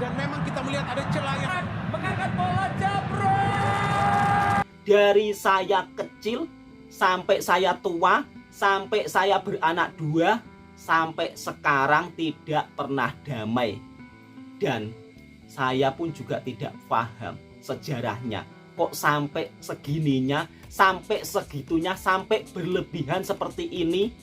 dan memang kita melihat ada celah yang mengangkat bola Japro. Dari saya kecil sampai saya tua, sampai saya beranak dua, sampai sekarang tidak pernah damai. Dan saya pun juga tidak paham sejarahnya. Kok sampai segininya, sampai segitunya, sampai berlebihan seperti ini.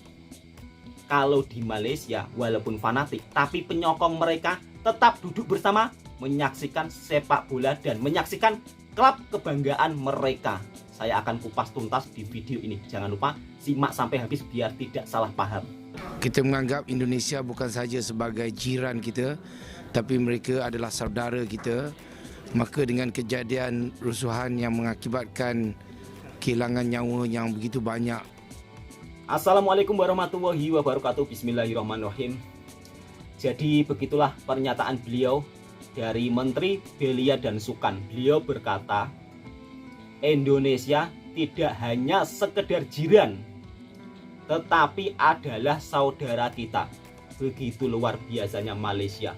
Kalau di Malaysia walaupun fanatik, tapi penyokong mereka tetap duduk bersama menyaksikan sepak bola dan menyaksikan klub kebanggaan mereka. Saya akan kupas tuntas di video ini. Jangan lupa simak sampai habis biar tidak salah paham. Kita menganggap Indonesia bukan sahaja sebagai jiran kita, tapi mereka adalah saudara kita. Maka dengan kejadian rusuhan yang mengakibatkan kehilangan nyawa yang begitu banyak. Assalamualaikum warahmatullahi wabarakatuh. Bismillahirrahmanirrahim. Jadi begitulah pernyataan beliau dari Menteri Belia dan Sukan. Beliau berkata, Indonesia tidak hanya sekedar jiran, tetapi adalah saudara kita. Begitu luar biasanya Malaysia.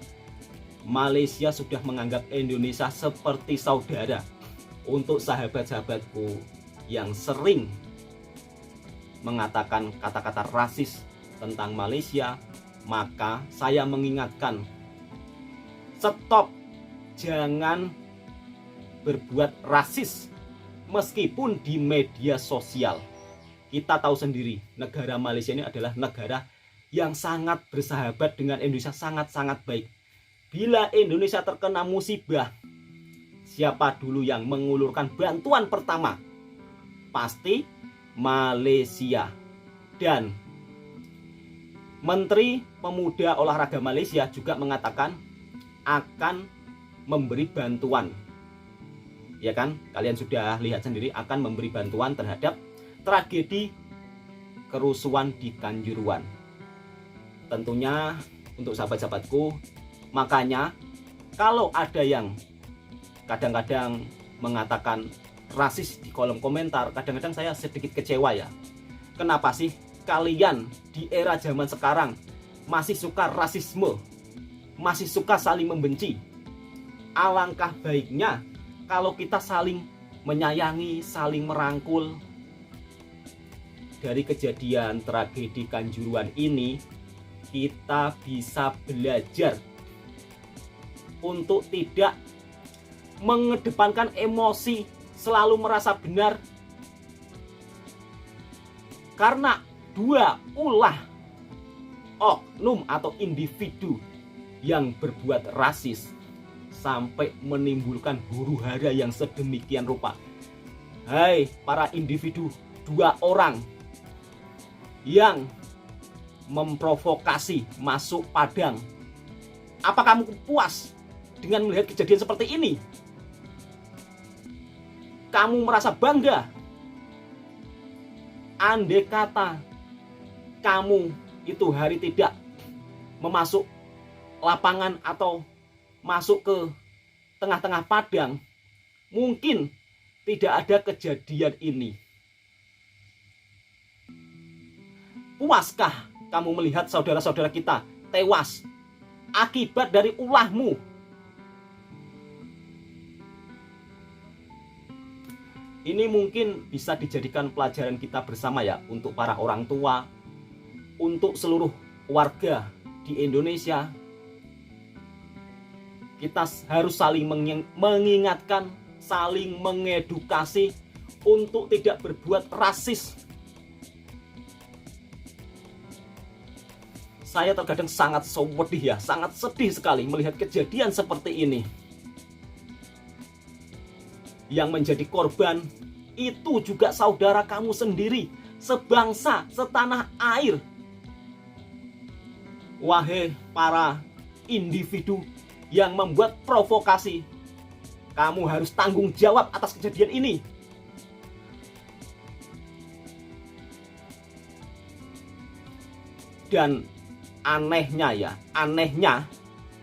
Malaysia sudah menganggap Indonesia seperti saudara. Untuk sahabat-sahabatku yang sering mengatakan kata-kata rasis tentang Malaysia, maka saya mengingatkan, stop, jangan berbuat rasis meskipun di media sosial. Kita tahu sendiri, negara Malaysia ini adalah negara yang sangat bersahabat dengan Indonesia, sangat-sangat baik. Bila Indonesia terkena musibah, siapa dulu yang mengulurkan bantuan pertama? Pasti Malaysia. Dan Menteri Pemuda Olahraga Malaysia juga mengatakan akan memberi bantuan. Ya kan? Kalian sudah lihat sendiri, akan memberi bantuan terhadap tragedi kerusuhan di Kanjuruhan. Tentunya untuk sahabat-sahabatku, makanya kalau ada yang kadang-kadang mengatakan rasis di kolom komentar, kadang-kadang saya sedikit kecewa ya. Kenapa sih kalian di era zaman sekarang masih suka rasisme, masih suka saling membenci? Alangkah baiknya kalau kita saling menyayangi, saling merangkul. Dari kejadian tragedi Kanjuruhan ini, kita bisa belajar untuk tidak mengedepankan emosi, selalu merasa benar. Karena dua ulah oknum atau individu yang berbuat rasis sampai menimbulkan huru-hara yang sedemikian rupa. Hai para individu, dua orang yang memprovokasi masuk Padang, apa kamu puas dengan melihat kejadian seperti ini? Kamu merasa bangga? Andai kata kamu itu hari tidak memasuk lapangan atau masuk ke tengah-tengah Padang, mungkin tidak ada kejadian ini. Puaskah kamu melihat saudara-saudara kita tewas akibat dari ulahmu? Ini mungkin bisa dijadikan pelajaran kita bersama ya, untuk para orang tua, untuk seluruh warga di Indonesia. Kita harus saling mengingatkan, saling mengedukasi untuk tidak berbuat rasis. Saya terkadang sangat sedih ya, sangat sedih sekali melihat kejadian seperti ini. Yang menjadi korban itu juga saudara kamu sendiri, sebangsa, setanah air. Wahai para individu yang membuat provokasi, kamu harus tanggung jawab atas kejadian ini. Dan anehnya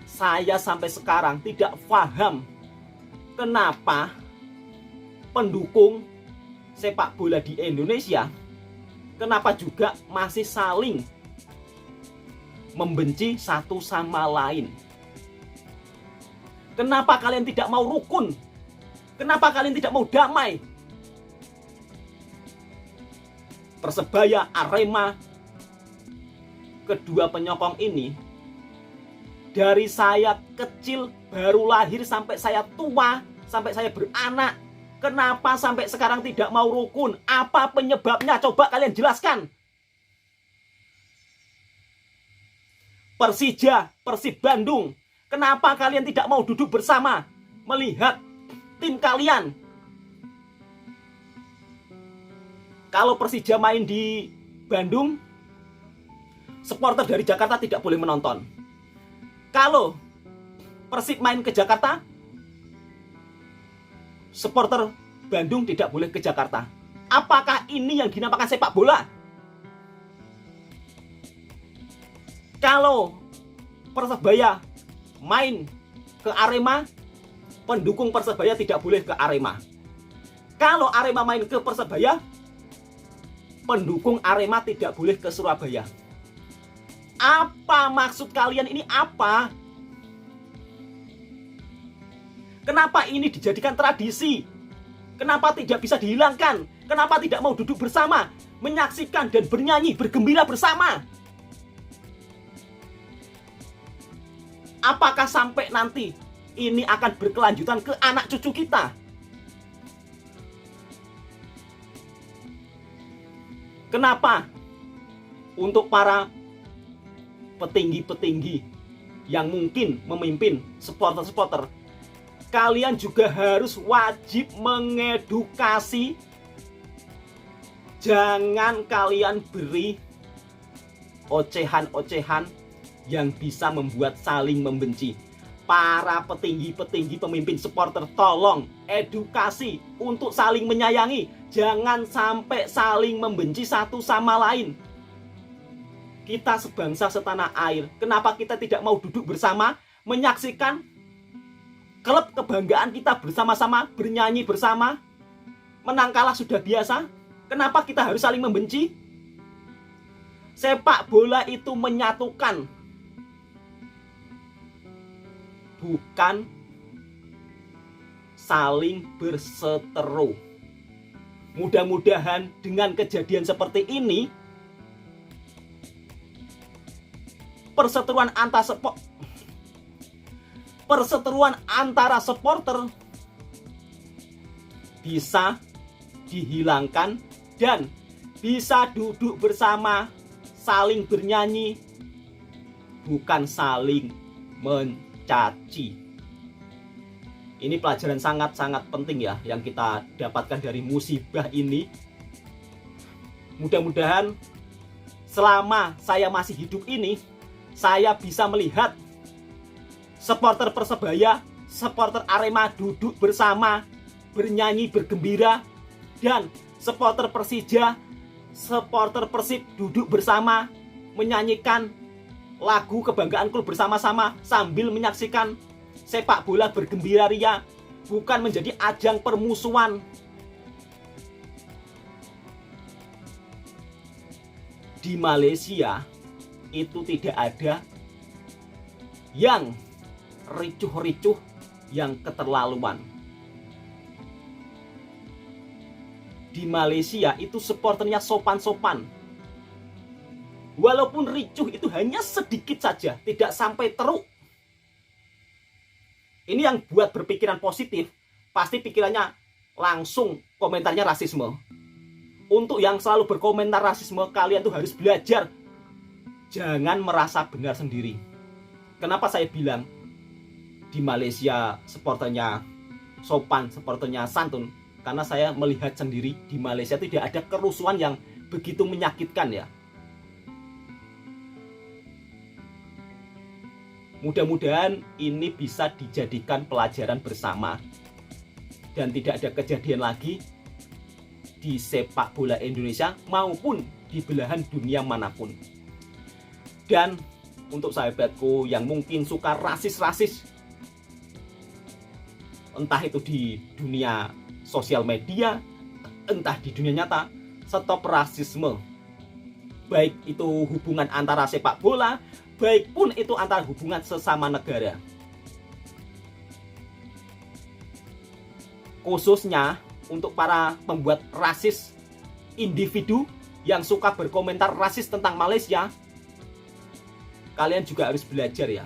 saya sampai sekarang tidak paham kenapa pendukung sepak bola di Indonesia, kenapa juga masih saling membenci satu sama lain. Kenapa kalian tidak mau rukun? Kenapa kalian tidak mau damai? Persebaya, Arema, kedua penyokong ini, dari saya kecil baru lahir sampai saya tua, sampai saya beranak, kenapa sampai sekarang tidak mau rukun? Apa penyebabnya? Coba kalian jelaskan. Persija, Persib Bandung, kenapa kalian tidak mau duduk bersama melihat tim kalian? Kalau Persija main di Bandung, supporter dari Jakarta tidak boleh menonton. Kalau Persib main ke Jakarta, supporter Bandung tidak boleh ke Jakarta. Apakah ini yang dinamakan sepak bola? Kalau Persebaya main ke Arema, pendukung Persebaya tidak boleh ke Arema. Kalau Arema main ke Persebaya, pendukung Arema tidak boleh ke Surabaya. Apa maksud kalian ini apa? Kenapa ini dijadikan tradisi? Kenapa tidak bisa dihilangkan? Kenapa tidak mau duduk bersama, menyaksikan dan bernyanyi, bergembira bersama? Apakah sampai nanti ini akan berkelanjutan ke anak cucu kita? Kenapa? Untuk para petinggi-petinggi yang mungkin memimpin supporter-supporter, kalian juga harus wajib mengedukasi. Jangan kalian beri ocehan-ocehan yang bisa membuat saling membenci. Para petinggi-petinggi pemimpin supporter, tolong edukasi untuk saling menyayangi. Jangan sampai saling membenci satu sama lain. Kita sebangsa setanah air, kenapa kita tidak mau duduk bersama menyaksikan klub kebanggaan kita bersama-sama, bernyanyi bersama? Menang kalah sudah biasa, kenapa kita harus saling membenci? Sepak bola itu menyatukan, bukan saling berseteru. Mudah-mudahan dengan kejadian seperti ini, perseteruan antara supporter bisa dihilangkan dan bisa duduk bersama, saling bernyanyi, bukan saling mencaci. Ini pelajaran sangat-sangat penting ya yang kita dapatkan dari musibah ini. Mudah-mudahan selama saya masih hidup ini, saya bisa melihat supporter Persebaya, supporter Arema duduk bersama, bernyanyi, bergembira, dan supporter Persija, supporter Persib duduk bersama, menyanyikan lagu kebanggaan klub bersama-sama sambil menyaksikan sepak bola bergembira ria, bukan menjadi ajang permusuhan. Di Malaysia itu tidak ada yang ricuh-ricuh, yang keterlaluan. Di Malaysia itu supporternya sopan-sopan. Walaupun ricuh itu hanya sedikit saja, tidak sampai teruk. Ini yang buat berpikiran positif, pasti pikirannya langsung komentarnya rasisme. Untuk yang selalu berkomentar rasisme, kalian tuh harus belajar. Jangan merasa benar sendiri. Kenapa saya bilang di Malaysia supporternya sopan, supporternya santun? Karena saya melihat sendiri di Malaysia tidak ada kerusuhan yang begitu menyakitkan ya. Mudah-mudahan ini bisa dijadikan pelajaran bersama dan tidak ada kejadian lagi di sepak bola Indonesia maupun di belahan dunia manapun. Dan untuk sahabatku yang mungkin suka rasis-rasis, entah itu di dunia sosial media, entah di dunia nyata, stop rasisme. Baik itu hubungan antara sepak bola, baik pun itu antara hubungan sesama negara. khususnya untuk para pembuat rasis individu yang suka berkomentar rasis tentang Malaysia, kalian juga harus belajar ya.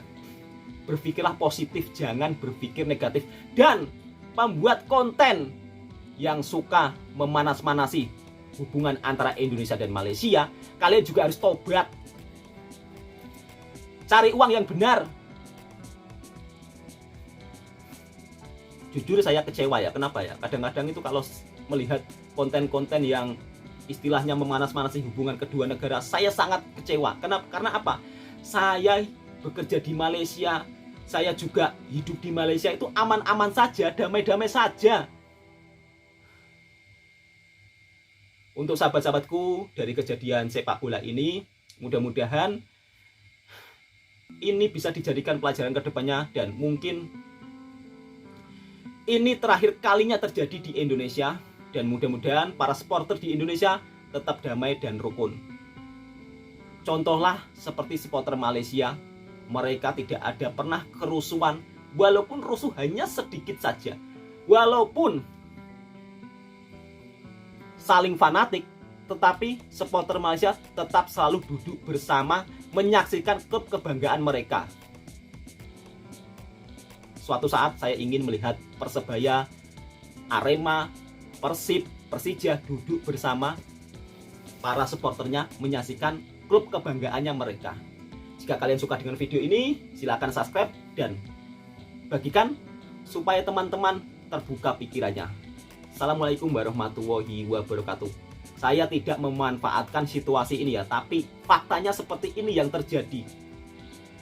Berpikirlah positif, jangan berpikir negatif. Dan pembuat konten yang suka memanas-manasi hubungan antara Indonesia dan Malaysia, kalian juga harus tobat. Cari uang yang benar. Jujur saya kecewa ya, kenapa ya? Kadang-kadang itu kalau melihat konten-konten yang istilahnya memanas-manasi hubungan kedua negara, saya sangat kecewa. Kenapa? Karena apa? Saya bekerja di Malaysia, saya juga hidup di Malaysia, itu aman-aman saja, damai-damai saja. Untuk sahabat-sahabatku dari kejadian sepak bola ini, mudah-mudahan ini bisa dijadikan pelajaran ke depannya, dan mungkin ini terakhir kalinya terjadi di Indonesia, dan mudah-mudahan para supporter di Indonesia tetap damai dan rukun. Contohlah seperti supporter Malaysia, mereka tidak ada pernah kerusuhan, walaupun rusuh hanya sedikit saja, walaupun saling fanatik, tetapi supporter Malaysia tetap selalu duduk bersama menyaksikan klub kebanggaan mereka. Suatu saat saya ingin melihat Persebaya, Arema, Persib, Persija duduk bersama para supporternya menyaksikan klub kebanggaannya mereka. Jika kalian suka dengan video ini, silakan subscribe dan bagikan supaya teman-teman terbuka pikirannya. Assalamualaikum warahmatullahi wabarakatuh. Saya tidak memanfaatkan situasi ini ya, tapi faktanya seperti ini yang terjadi.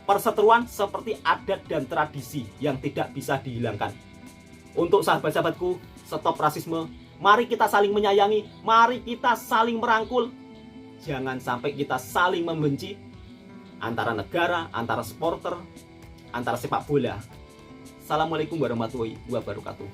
Perseteruan seperti adat dan tradisi yang tidak bisa dihilangkan. Untuk sahabat-sahabatku, stop rasisme. Mari kita saling menyayangi, mari kita saling merangkul. Jangan sampai kita saling membenci antara negara, antara supporter, antara sepak bola. Assalamualaikum warahmatullahi wabarakatuh.